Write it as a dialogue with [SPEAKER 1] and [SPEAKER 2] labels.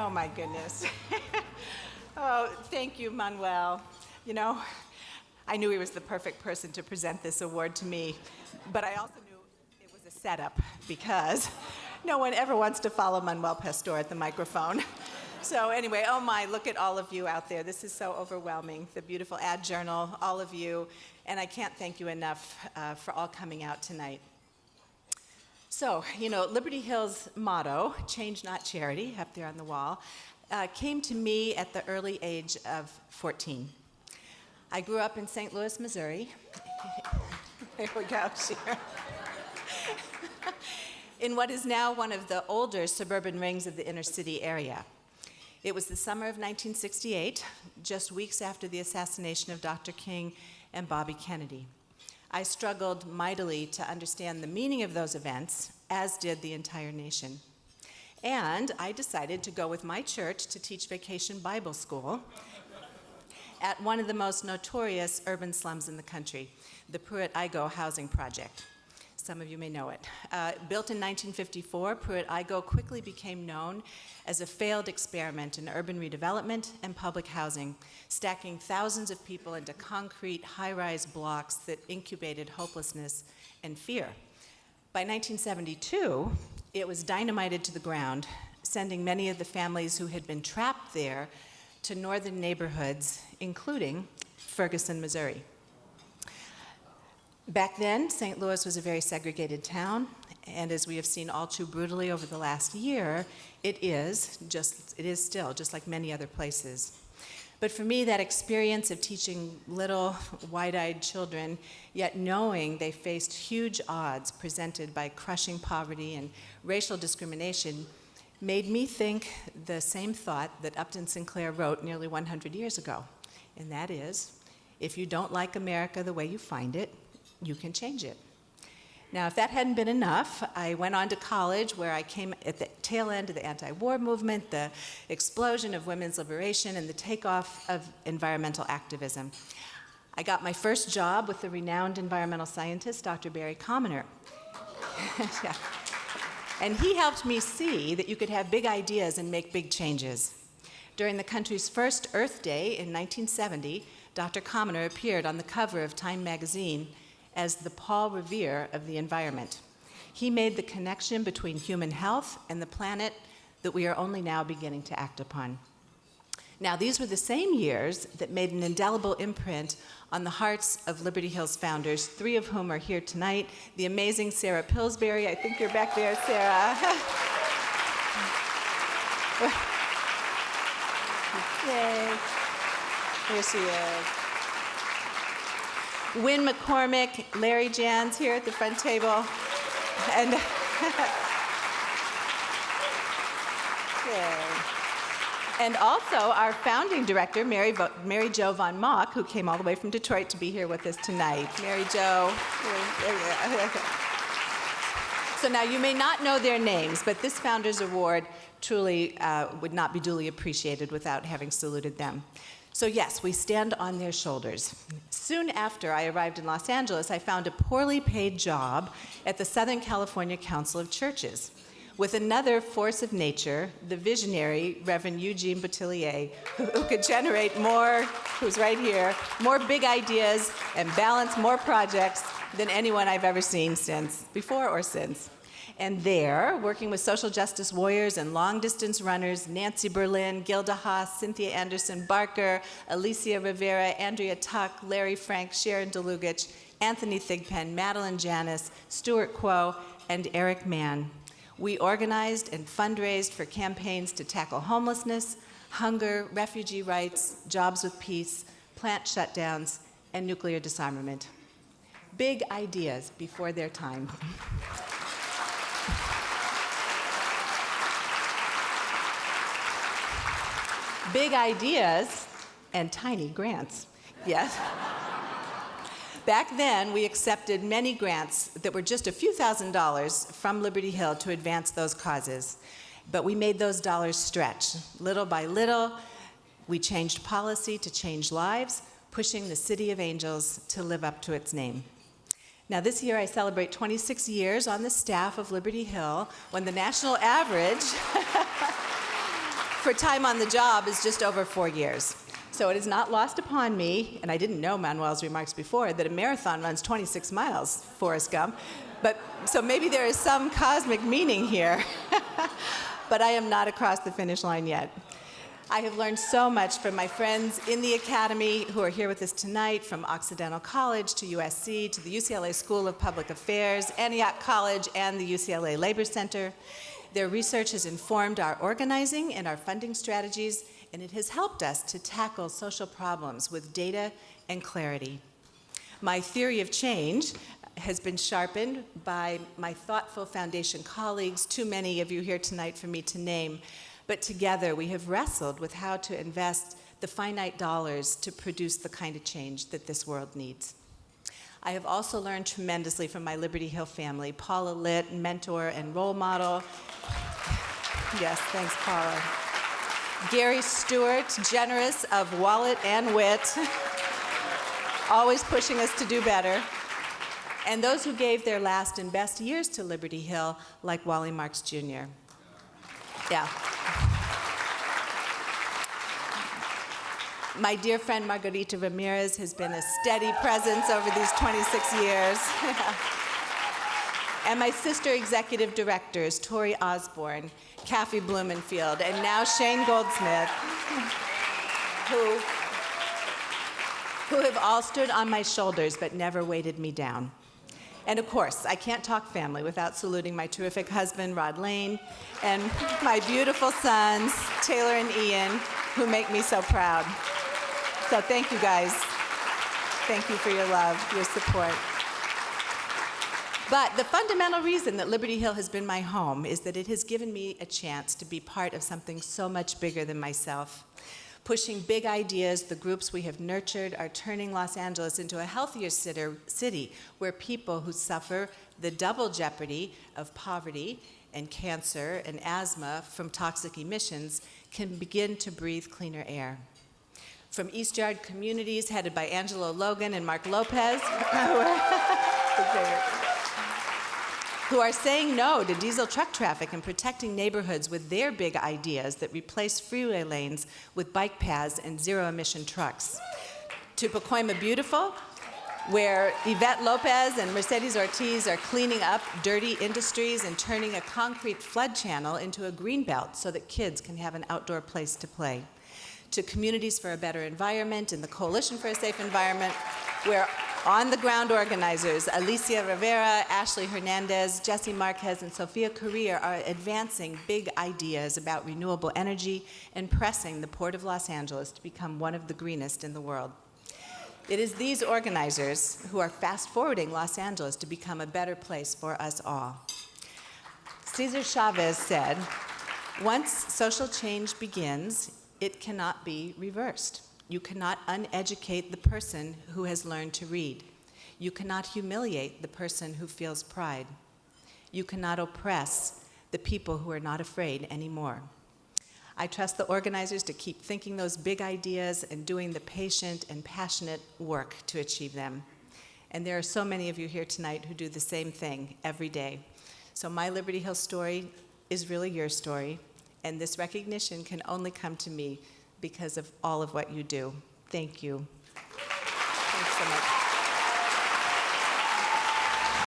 [SPEAKER 1] Oh, my goodness. Oh, thank you, Manuel. You know, I knew he was the perfect person to present this award to me, but I also knew it was a setup because no one ever wants to follow Manuel Pastor at the microphone. So anyway, oh my, look at all of you out there. This is so overwhelming. The beautiful ad journal, all of you, and I can't thank you enough for all coming out tonight. So, you know, Liberty Hill's motto, change not charity, up there on the wall, came to me at the early age of 14. I grew up in St. Louis, Missouri. There we go, Sheer. In what is now one of the older suburban rings of the inner city area. It was the summer of 1968, just weeks after the assassination of Dr. King and Bobby Kennedy. I struggled mightily to understand the meaning of those events, as did the entire nation. And I decided to go with my church to teach vacation Bible school at one of the most notorious urban slums in the country, the Pruitt-Igoe Housing Project. Some of you may know it. Built in 1954, Pruitt-Igoe quickly became known as a failed experiment in urban redevelopment and public housing, stacking thousands of people into concrete, high-rise blocks that incubated hopelessness and fear. By 1972, it was dynamited to the ground, sending many of the families who had been trapped there to northern neighborhoods, including Ferguson, Missouri. Back then, St. Louis was a very segregated town, and as we have seen all too brutally over the last year, it is still just like many other places. But for me, that experience of teaching little, wide-eyed children, yet knowing they faced huge odds presented by crushing poverty and racial discrimination, made me think the same thought that Upton Sinclair wrote nearly 100 years ago, and that is, if you don't like America the way you find it, you can change it. Now, if that hadn't been enough, I went on to college where I came at the tail end of the anti-war movement, the explosion of women's liberation, and the takeoff of environmental activism. I got my first job with the renowned environmental scientist, Dr. Barry Commoner. Yeah. And he helped me see that you could have big ideas and make big changes. During the country's first Earth Day in 1970, Dr. Commoner appeared on the cover of Time magazine as the Paul Revere of the environment. He made the connection between human health and the planet that we are only now beginning to act upon. Now, these were the same years that made an indelible imprint on the hearts of Liberty Hill's founders, three of whom are here tonight. The amazing Sarah Pillsbury, I think you're back there, Sarah. Yay. Here she is. Wynn McCormick, Larry Jans here at the front table. And and also our founding director, Mary Jo Von Mock, who came all the way from Detroit to be here with us tonight. Mary Jo. So now you may not know their names, but this Founders Award truly would not be duly appreciated without having saluted them. So yes, we stand on their shoulders. Soon after I arrived in Los Angeles, I found a poorly paid job at the Southern California Council of Churches with another force of nature, the visionary Reverend Eugene Boutillier, who could generate more, who's right here, more big ideas and balance more projects than anyone I've ever seen since, before or since. And there, working with social justice warriors and long-distance runners, Nancy Berlin, Gilda Haas, Cynthia Anderson Barker, Alicia Rivera, Andrea Tuck, Larry Frank, Sharon DeLugich, Anthony Thigpen, Madeline Janis, Stuart Quo, and Eric Mann. We organized and fundraised for campaigns to tackle homelessness, hunger, refugee rights, jobs with peace, plant shutdowns, and nuclear disarmament. Big ideas before their time. Big ideas and tiny grants, yes. Back then, we accepted many grants that were just a few $1,000s from Liberty Hill to advance those causes. But we made those dollars stretch. Little by little, we changed policy to change lives, pushing the City of Angels to live up to its name. Now, this year I celebrate 26 years on the staff of Liberty Hill, when the national average for time on the job is just over 4 years. So it is not lost upon me, and I didn't know Manuel's remarks before, that a marathon runs 26 miles, Forrest Gump. So maybe there is some cosmic meaning here. But I am not across the finish line yet. I have learned so much from my friends in the Academy who are here with us tonight, from Occidental College to USC to the UCLA School of Public Affairs, Antioch College, and the UCLA Labor Center. Their research has informed our organizing and our funding strategies, and it has helped us to tackle social problems with data and clarity. My theory of change has been sharpened by my thoughtful foundation colleagues, too many of you here tonight for me to name, but together we have wrestled with how to invest the finite dollars to produce the kind of change that this world needs. I have also learned tremendously from my Liberty Hill family, Paula Litt, mentor and role model. Yes, thanks, Paula. Gary Stewart, generous of wallet and wit, always pushing us to do better. And those who gave their last and best years to Liberty Hill, like Wally Marks Jr. Yeah. My dear friend Margarita Ramirez has been a steady presence over these 26 years. And my sister executive directors, Tori Osborne, Kathy Blumenfield, and now Shane Goldsmith, who have all stood on my shoulders but never weighted me down. And of course, I can't talk family without saluting my terrific husband, Rod Lane, and my beautiful sons, Taylor and Ian, who make me so proud. So thank you, guys. Thank you for your love, your support. But the fundamental reason that Liberty Hill has been my home is that it has given me a chance to be part of something so much bigger than myself. Pushing big ideas, the groups we have nurtured are turning Los Angeles into a healthier city where people who suffer the double jeopardy of poverty and cancer and asthma from toxic emissions can begin to breathe cleaner air. From East Yard communities headed by Angelo Logan and Mark Lopez, who are saying no to diesel truck traffic and protecting neighborhoods with their big ideas that replace freeway lanes with bike paths and zero-emission trucks. To Pacoima Beautiful, where Yvette Lopez and Mercedes Ortiz are cleaning up dirty industries and turning a concrete flood channel into a green belt so that kids can have an outdoor place to play. To Communities for a Better Environment and the Coalition for a Safe Environment, where on-the-ground organizers Alicia Rivera, Ashley Hernandez, Jesse Marquez, and Sofia Correa are advancing big ideas about renewable energy and pressing the Port of Los Angeles to become one of the greenest in the world. It is these organizers who are fast-forwarding Los Angeles to become a better place for us all. Cesar Chavez said, "Once social change begins, it cannot be reversed. You cannot uneducate the person who has learned to read. You cannot humiliate the person who feels pride. You cannot oppress the people who are not afraid anymore." I trust the organizers to keep thinking those big ideas and doing the patient and passionate work to achieve them. And there are so many of you here tonight who do the same thing every day. So my Liberty Hill story is really your story, and this recognition can only come to me because of all of what you do. Thank you. Thanks so much.